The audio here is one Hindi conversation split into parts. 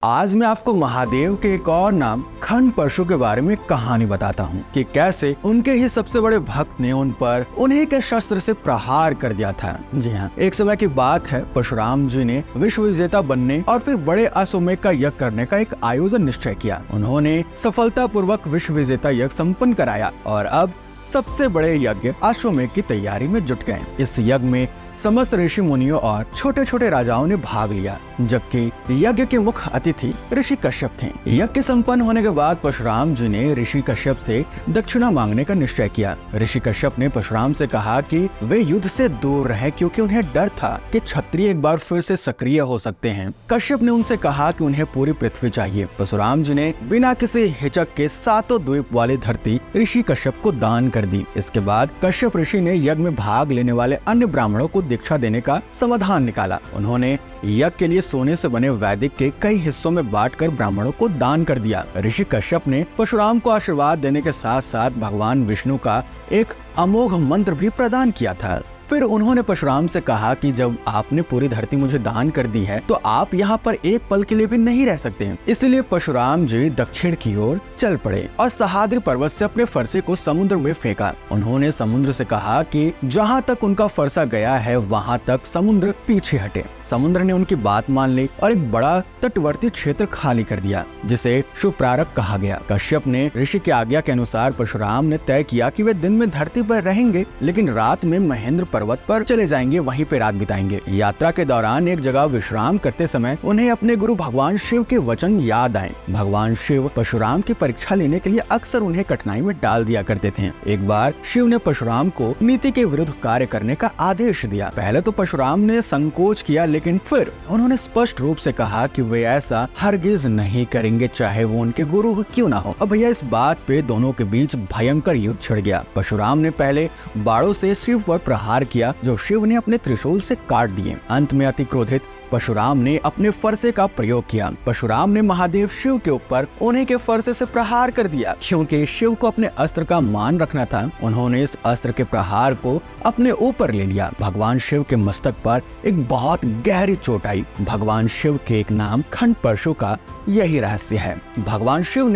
आज मैं आपको महादेव के एक और नाम खंड परशु के बारे में कहानी बताता हूँ कि कैसे उनके ही सबसे बड़े भक्त ने उन पर उन्हीं के शस्त्र से प्रहार कर दिया था। जी हाँ, एक समय की बात है, परशुराम जी ने विश्व विजेता बनने और फिर बड़े अश्वमेध का यज्ञ करने का एक आयोजन निश्चय किया। उन्होंने सफलतापूर्वक विश्व विजेता यज्ञ संपन्न कराया और अब सबसे बड़े यज्ञ अश्वमेध की तैयारी में जुट गए। इस यज्ञ में समस्त ऋषि मुनियों और छोटे छोटे राजाओं ने भाग लिया, जबकि यज्ञ के मुख्य अतिथि ऋषि कश्यप थे। यज्ञ के संपन्न होने के बाद परशुराम जी ने ऋषि कश्यप से दक्षिणा मांगने का निश्चय किया। ऋषि कश्यप ने परशुराम से कहा कि वे युद्ध से दूर रहे, क्योंकि उन्हें डर था कि क्षत्रिय एक बार फिर से सक्रिय हो सकते हैं। कश्यप ने उनसे कहा कि उन्हें पूरी पृथ्वी चाहिए। परशुराम जी ने बिना किसी हिचक के 7 द्वीप वाली धरती ऋषि कश्यप को दान कर दी। इसके बाद कश्यप ऋषि ने यज्ञ में भाग लेने वाले अन्य ब्राह्मणों को दीक्षा देने का समाधान निकाला। उन्होंने यज्ञ के लिए सोने से बने वैदिक के कई हिस्सों में बांटकर ब्राह्मणों को दान कर दिया। ऋषि कश्यप ने परशुराम को आशीर्वाद देने के साथ साथ भगवान विष्णु का एक अमोघ मंत्र भी प्रदान किया था। फिर उन्होंने परशुराम से कहा कि जब आपने पूरी धरती मुझे दान कर दी है तो आप यहाँ पर एक पल के लिए भी नहीं रह सकते। इसलिए परशुराम जी दक्षिण की ओर चल पड़े और सह्याद्री पर्वत से अपने फरसे को समुद्र में फेंका। उन्होंने समुद्र से कहा कि जहाँ तक उनका फरसा गया है वहाँ तक समुद्र पीछे हटे। समुद्र ने उनकी बात मान ली और एक बड़ा तटवर्ती क्षेत्र खाली कर दिया, जिसे शुभप्रारक कहा गया। कश्यप ने ऋषि की आज्ञा के अनुसार परशुराम ने तय किया कि वे दिन में धरती पर रहेंगे, लेकिन रात में महेंद्र पर्वत पर चले जाएंगे, वहीं पे रात बिताएंगे। यात्रा के दौरान एक जगह विश्राम करते समय उन्हें अपने गुरु भगवान शिव के वचन याद आए। भगवान शिव परशुराम की परीक्षा लेने के लिए अक्सर उन्हें कठिनाई में डाल दिया करते थे। एक बार शिव ने परशुराम को नीति के विरुद्ध कार्य करने का आदेश दिया। पहले तो परशुराम ने संकोच किया, लेकिन फिर उन्होंने स्पष्ट रूप से कहा कि वे ऐसा हरगिज नहीं करेंगे, चाहे वो उनके गुरु क्यों ना हो। अब भैया इस बात पे दोनों के बीच भयंकर युद्ध छिड़ गया। परशुराम ने पहले बाणों से शिव पर प्रहार किया, जो शिव ने अपने त्रिशूल से काट दिए। अंत में अति क्रोधित परशुराम ने अपने फरसे का प्रयोग किया। परशुराम ने महादेव शिव के ऊपर उन्हीं के फरसे से प्रहार कर दिया। क्योंकि शिव को अपने अस्त्र का मान रखना था, उन्होंने इस अस्त्र के प्रहार को अपने ऊपर ले लिया। भगवान शिव के मस्तक पर एक बहुत गहरी चोट आई। भगवान शिव के एक नाम खंड परशु का यही रहस्य है। भगवान शिव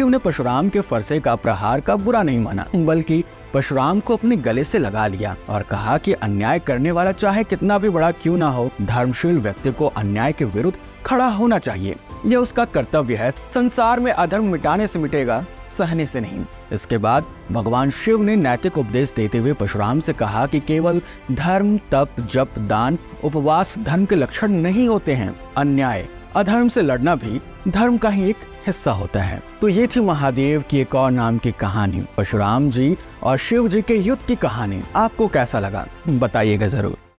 ने परशुराम के फरसे का प्रहार का बुरा नहीं माना, बल्कि परशुराम को अपने गले से लगा लिया और कहा कि अन्याय करने वाला चाहे कितना भी बड़ा क्यों ना हो, धर्मशील व्यक्ति को अन्याय के विरुद्ध खड़ा होना चाहिए। यह उसका कर्तव्य है। संसार में अधर्म मिटाने से मिटेगा, सहने से नहीं। इसके बाद भगवान शिव ने नैतिक उपदेश देते हुए परशुराम से कहा कि केवल धर्म, तप, जप, दान, उपवास धर्म के लक्षण नहीं होते हैं। अन्याय, अधर्म से लड़ना भी धर्म का ही एक हिस्सा होता है। तो ये थी महादेव की एक और नाम की कहानी, परशुराम जी और शिव जी के युद्ध की कहानी। आपको कैसा लगा बताइएगा जरूर।